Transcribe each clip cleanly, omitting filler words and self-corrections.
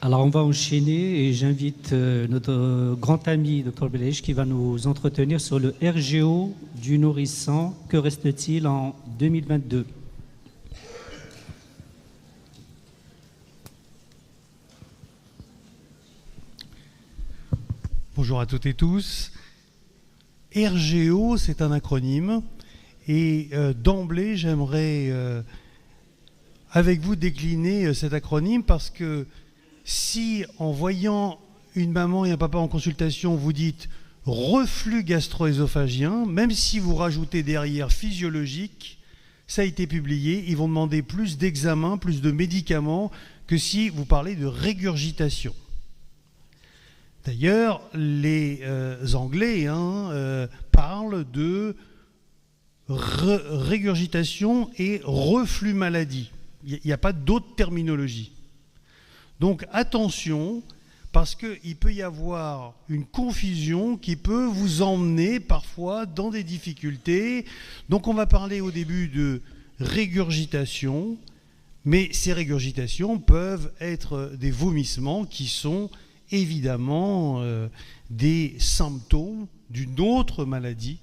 Alors, on va enchaîner et j'invite notre grand ami, Dr Belej, qui va nous entretenir sur le RGO du nourrisson. Que reste-t-il en 2022? Bonjour à toutes et tous. RGO, c'est un acronyme et d'emblée, j'aimerais avec vous décliner cet acronyme parce que si en voyant une maman et un papa en consultation, vous dites reflux gastro-œsophagien, même si vous rajoutez derrière physiologique, ça a été publié, ils vont demander plus d'examens, plus de médicaments que si vous parlez de régurgitation. D'ailleurs, les Anglais parlent de régurgitation et reflux maladie. Il n'y a pas d'autre terminologie. Donc attention, parce qu'il peut y avoir une confusion qui peut vous emmener parfois dans des difficultés. Donc on va parler au début de régurgitation, mais ces régurgitations peuvent être des vomissements qui sont évidemment des symptômes d'une autre maladie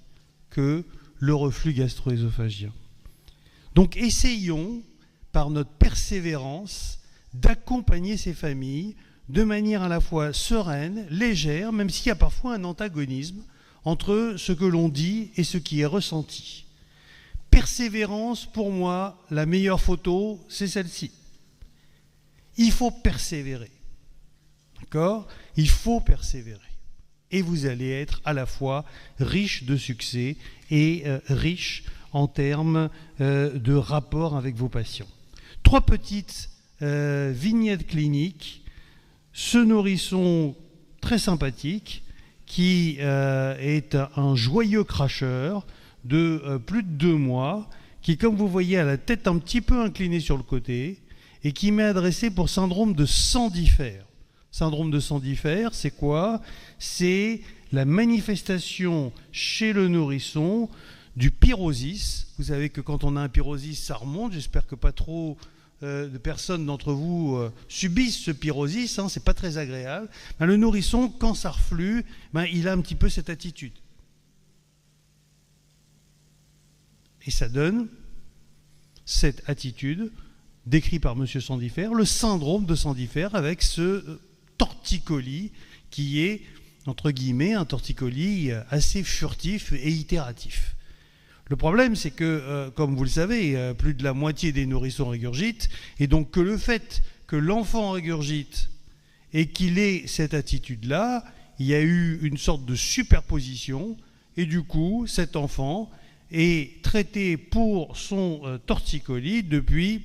que le reflux gastro-œsophagien. Donc essayons, par notre persévérance, d'accompagner ces familles de manière à la fois sereine, légère, même s'il y a parfois un antagonisme entre ce que l'on dit et ce qui est ressenti. Persévérance, pour moi, la meilleure photo, c'est celle-ci. Il faut persévérer. D'accord ? Il faut persévérer. Et vous allez être à la fois riche de succès et riche en termes de rapport avec vos patients. 3 petites vignettes cliniques. Ce nourrisson très sympathique qui est un joyeux cracheur de plus de 2 mois, qui, comme vous voyez, a la tête un petit peu inclinée sur le côté et qui m'est adressé pour syndrome de sang diffère. Syndrome de sang diffère, c'est quoi? C'est la manifestation chez le nourrisson du pyrosis. Vous savez que quand on a un pyrosis, ça remonte. J'espère que pas trop de personnes d'entre vous subissent ce pyrosis. C'est pas très agréable. Le nourrisson, quand ça reflue, il a un petit peu cette attitude. Et ça donne cette attitude décrite par M. Sandifert, le syndrome de Sandifert, avec ce torticolis qui est, entre guillemets, un torticolis assez furtif et itératif. Le problème, c'est que, comme vous le savez, plus de la moitié des nourrissons régurgitent, et donc que le fait que l'enfant régurgite et qu'il ait cette attitude-là, il y a eu une sorte de superposition, et du coup, cet enfant est traité pour son torticolis depuis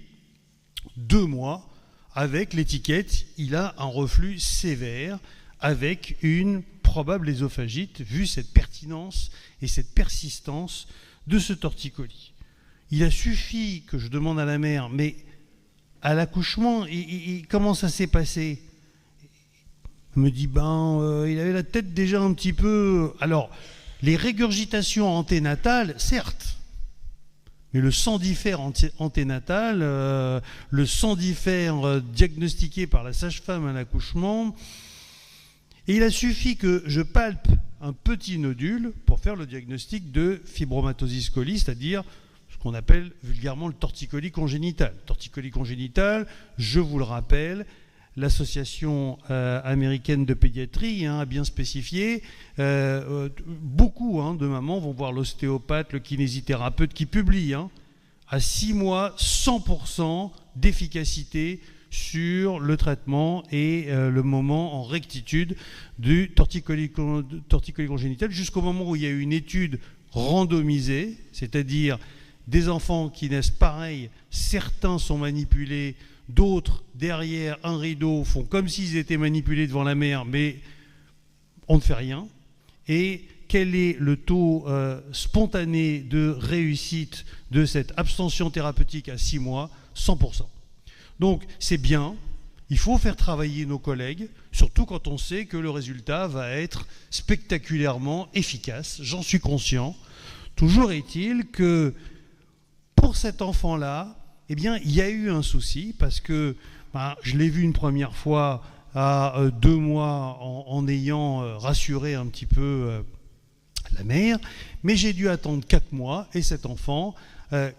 2 mois, avec l'étiquette, il a un reflux sévère, avec une probable œsophagite, vu cette pertinence et cette persistance de ce torticolis. Il a suffi que je demande à la mère, mais à l'accouchement, comment ça s'est passé? Elle me dit, il avait la tête déjà un petit peu... Alors, les régurgitations anténatales, certes, mais le sang diffère anténatal, le sang diffère diagnostiqué par la sage-femme à l'accouchement, et il a suffi que je palpe un petit nodule pour faire le diagnostic de fibromatosis coli, c'est-à-dire ce qu'on appelle vulgairement le torticolis congénital. Torticolis congénital, je vous le rappelle, l'Association américaine de pédiatrie a bien spécifié. Beaucoup de mamans vont voir l'ostéopathe, le kinésithérapeute qui publie à 6 mois 100% d'efficacité sur le traitement et le moment en rectitude du torticolis congénital jusqu'au moment où il y a eu une étude randomisée, c'est-à-dire des enfants qui naissent pareil, certains sont manipulés, d'autres, derrière un rideau, font comme s'ils étaient manipulés devant la mère, mais on ne fait rien. Et quel est le taux spontané de réussite de cette abstention thérapeutique à 6 mois? 100%. Donc c'est bien, il faut faire travailler nos collègues, surtout quand on sait que le résultat va être spectaculairement efficace, j'en suis conscient. Toujours est-il que pour cet enfant-là, il y a eu un souci parce que je l'ai vu une première fois à 2 mois en ayant rassuré un petit peu la mère, mais j'ai dû attendre 4 mois et cet enfant,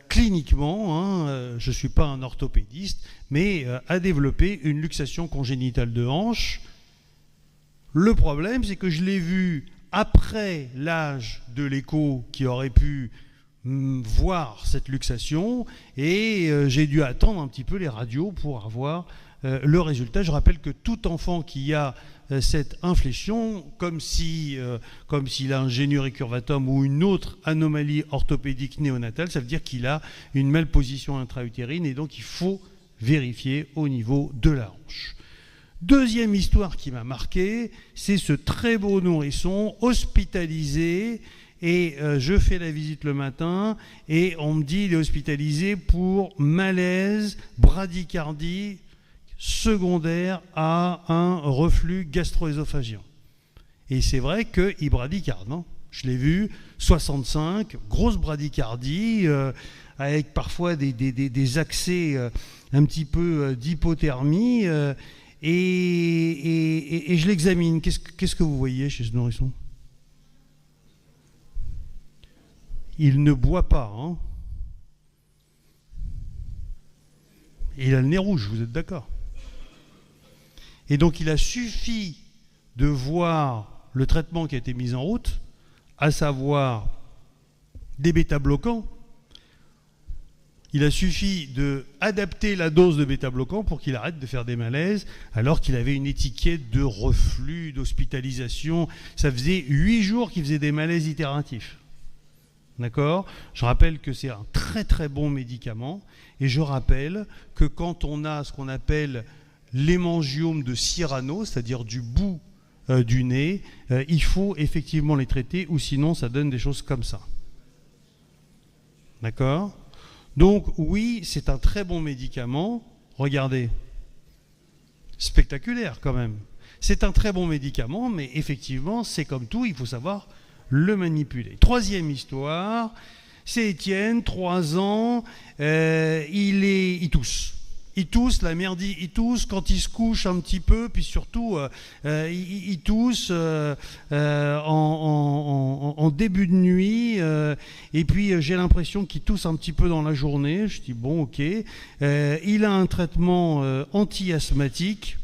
cliniquement, je ne suis pas un orthopédiste, mais a développé une luxation congénitale de hanche. Le problème, c'est que je l'ai vu après l'âge de l'écho qui aurait pu voir cette luxation et j'ai dû attendre un petit peu les radios pour avoir le résultat. Je rappelle que tout enfant qui a cette inflexion, comme s'il a un génus recurvatum ou une autre anomalie orthopédique néonatale, ça veut dire qu'il a une malposition intra-utérine et donc il faut vérifier au niveau de la hanche. Deuxième histoire qui m'a marqué, c'est ce très beau nourrisson hospitalisé et je fais la visite le matin et on me dit il est hospitalisé pour malaise, bradycardie secondaire à un reflux gastro-œsophagien. Et c'est vrai qu'il bradycarde, non ? Je l'ai vu, 65, grosse bradycardie, avec parfois des accès un petit peu d'hypothermie. Et je l'examine. Qu'est-ce que vous voyez chez ce nourrisson ? Il ne boit pas. Hein. Il a le nez rouge, vous êtes d'accord ? Et donc il a suffi de voir le traitement qui a été mis en route, à savoir des bêta-bloquants. Il a suffi d'adapter la dose de bêta-bloquants pour qu'il arrête de faire des malaises, alors qu'il avait une étiquette de reflux, d'hospitalisation. Ça faisait 8 jours qu'il faisait des malaises itératifs. D'accord ? Je rappelle que c'est un très très bon médicament, et je rappelle que quand on a ce qu'on appelle l'hémangiome de Cyrano, c'est-à-dire du bout du nez, il faut effectivement les traiter, ou sinon ça donne des choses comme ça. D'accord ? Donc oui, c'est un très bon médicament. Regardez, spectaculaire quand même. C'est un très bon médicament, mais effectivement, c'est comme tout, il faut savoir le manipuler. Troisième histoire, c'est Étienne, 3 ans, il tousse. Il tousse, la mère dit, il tousse quand il se couche un petit peu, puis surtout, il tousse en début de nuit, et puis j'ai l'impression qu'il tousse un petit peu dans la journée. Je dis, bon, ok. Il a un traitement anti-asthmatique,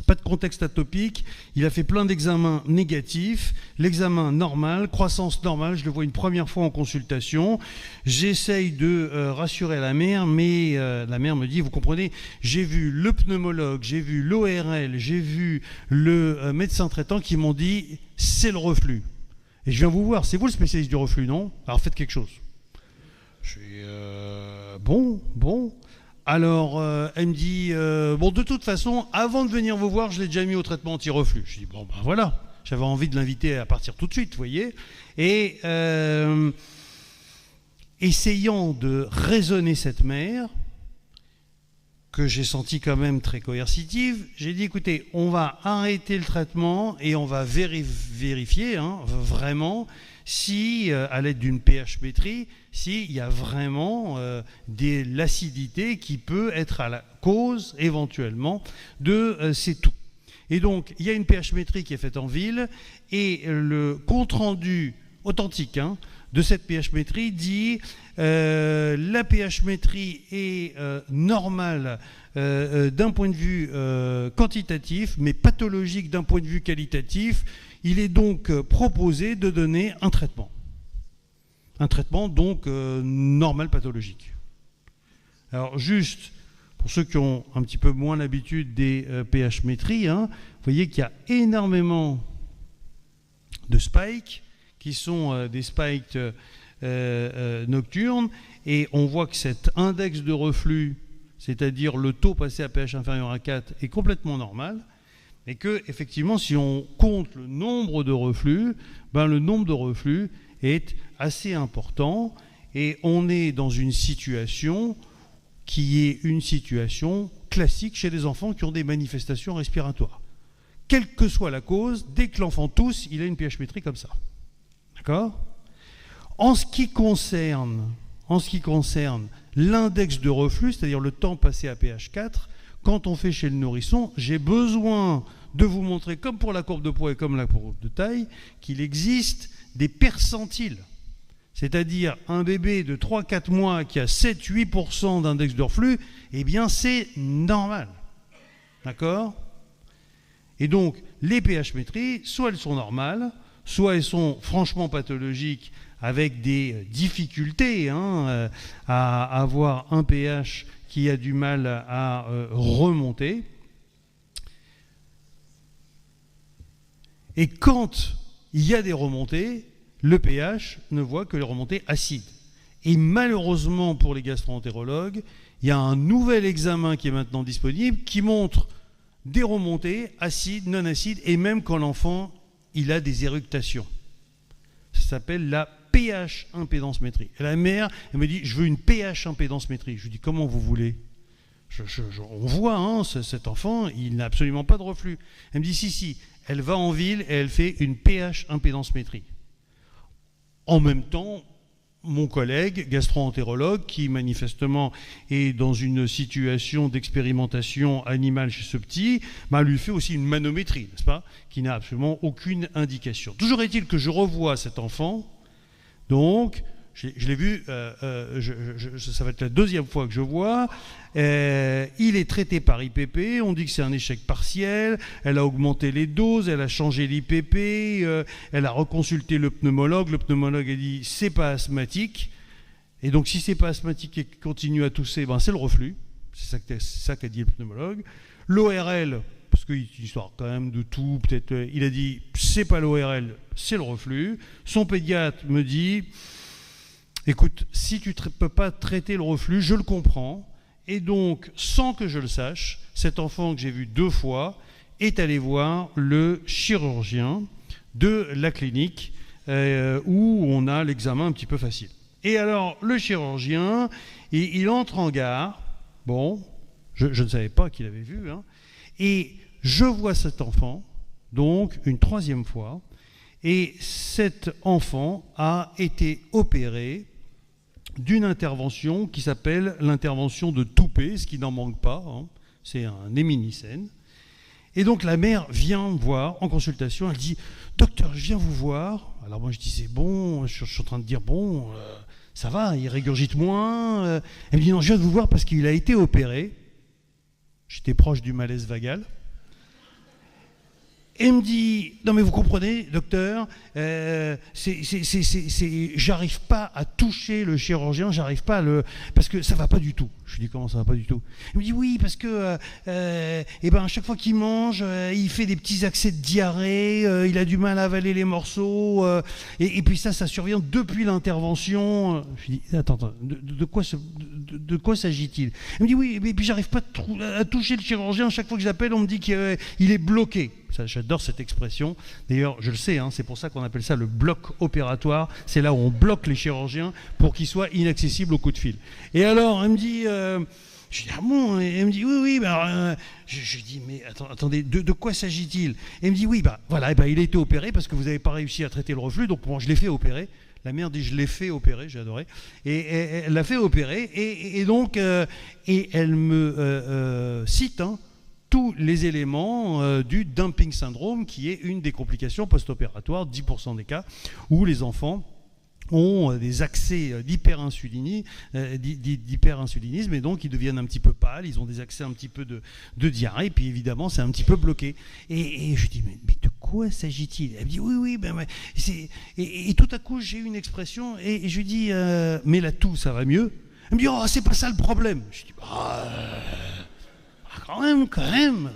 pas de contexte atopique, il a fait plein d'examens négatifs, l'examen normal, croissance normale, je le vois une première fois en consultation, j'essaye de rassurer la mère, mais la mère me dit, vous comprenez, j'ai vu le pneumologue, j'ai vu l'ORL, j'ai vu le médecin traitant qui m'ont dit, c'est le reflux. Et je viens vous voir, c'est vous le spécialiste du reflux, non ? Alors faites quelque chose. Je suis bon. Alors, elle me dit, bon, de toute façon, avant de venir vous voir, je l'ai déjà mis au traitement anti-reflux. Je dis, bon, ben voilà, j'avais envie de l'inviter à partir tout de suite, vous voyez. Et essayant de raisonner cette mère, que j'ai sentie quand même très coercitive, j'ai dit, écoutez, on va arrêter le traitement et on va vérifier, vraiment, si, à l'aide d'une pH-métrie, s'il y a vraiment de l'acidité qui peut être à la cause, éventuellement, de ces toux. Et donc, il y a une pH-métrie qui est faite en ville, et le compte-rendu authentique de cette pH-métrie dit la pH-métrie est normale d'un point de vue quantitatif, mais pathologique d'un point de vue qualitatif. Il est donc proposé de donner un traitement. Un traitement donc normal pathologique. Alors juste, pour ceux qui ont un petit peu moins l'habitude des pH-métries, vous voyez qu'il y a énormément de spikes qui sont des spikes nocturnes, et on voit que cet index de reflux, c'est-à-dire le taux passé à pH inférieur à 4, est complètement normal. Et que, effectivement, si on compte le nombre de reflux, le nombre de reflux est assez important, et on est dans une situation qui est une situation classique chez les enfants qui ont des manifestations respiratoires. Quelle que soit la cause, dès que l'enfant tousse, il a une pH-métrie comme ça. D'accord ? En ce qui concerne l'index de reflux, c'est-à-dire le temps passé à pH 4, quand on fait chez le nourrisson, j'ai besoin de vous montrer, comme pour la courbe de poids et comme la courbe de taille, qu'il existe des percentiles. C'est-à-dire un bébé de 3-4 mois qui a 7-8% d'index de reflux, eh bien c'est normal. D'accord ? Et donc, les pH-métries, soit elles sont normales, soit elles sont franchement pathologiques avec des difficultés à avoir un pH qui a du mal à remonter. Et quand il y a des remontées, le pH ne voit que les remontées acides. Et malheureusement pour les gastro-entérologues, il y a un nouvel examen qui est maintenant disponible qui montre des remontées acides, non acides, et même quand l'enfant il a des éructations. Ça s'appelle la pH impédance-métrie. Et la mère, elle me dit, je veux une pH impédance-métrie. Je lui dis, comment vous voulez ? On voit, cet enfant, il n'a absolument pas de reflux. Elle me dit, si, elle va en ville et elle fait une pH impédance-métrie. En même temps, mon collègue gastro-entérologue, qui manifestement est dans une situation d'expérimentation animale chez ce petit, lui fait aussi une manométrie, n'est-ce pas, qui n'a absolument aucune indication. Toujours est-il que je revois cet enfant, donc je l'ai vu, ça va être la deuxième fois que je vois, il est traité par IPP, on dit que c'est un échec partiel, elle a augmenté les doses, elle a changé l'IPP, elle a reconsulté le pneumologue a dit c'est pas asthmatique, et donc si c'est pas asthmatique et qu'il continue à tousser, c'est le reflux, c'est ça qu'a dit le pneumologue. L'ORL, parce qu'il y a une histoire quand même de tout, peut-être, il a dit c'est pas l'ORL, c'est le reflux. Son pédiatre me dit écoute, si tu ne peux pas traiter le reflux, je le comprends. Et donc, sans que je le sache, cet enfant que j'ai vu 2 fois est allé voir le chirurgien de la clinique où on a l'examen un petit peu facile. Et alors, le chirurgien, il entre en gare. Bon, je ne savais pas qu'il avait vu. Et je vois cet enfant, donc, une 3e fois. Et cet enfant a été opéré d'une intervention qui s'appelle l'intervention de Toupet, ce qui n'en manque pas, c'est un héminicène. Et donc la mère vient me voir en consultation, elle dit « Docteur, je viens vous voir ». Alors moi je dis « C'est bon », je suis en train de dire « Bon, ça va, il régurgite moins ». Elle me dit « Non, je viens de vous voir parce qu'il a été opéré ». J'étais proche du malaise vagal. Et il me dit, non mais vous comprenez, docteur, j'arrive pas à toucher le chirurgien, j'arrive pas à parce que ça va pas du tout. Je lui dis, comment ça va pas du tout ? Il me dit, oui, parce que à chaque fois qu'il mange, il fait des petits accès de diarrhée, il a du mal à avaler les morceaux, et puis ça survient depuis l'intervention. Je lui dis, attends, de quoi s'agit-il ? Il me dit, oui, et puis j'arrive pas à toucher le chirurgien, chaque fois que j'appelle, on me dit qu'il est bloqué. Ça, j'adore cette expression. D'ailleurs, je le sais, c'est pour ça qu'on appelle ça le bloc opératoire. C'est là où on bloque les chirurgiens pour qu'ils soient inaccessibles au coup de fil. Et alors, elle me dit... je dis, ah bon ? Et elle me dit, oui. Je dis, mais attendez, de quoi s'agit-il ? Et elle me dit, oui, voilà, il a été opéré parce que vous n'avez pas réussi à traiter le reflux, donc bon, je l'ai fait opérer. La mère dit, je l'ai fait opérer, j'ai adoré. Et elle l'a fait opérer, et donc, et elle me cite... tous les éléments du dumping syndrome, qui est une des complications post-opératoires, 10% des cas, où les enfants ont des accès d'hyperinsulinisme, et donc ils deviennent un petit peu pâles, ils ont des accès un petit peu de diarrhée, et puis évidemment c'est un petit peu bloqué. Et je dis, mais de quoi s'agit-il ? Elle me dit, oui, et tout à coup j'ai eu une expression, et je lui dis, mais la toux, ça va mieux ? Elle me dit, oh, c'est pas ça le problème. Je dis, quand même,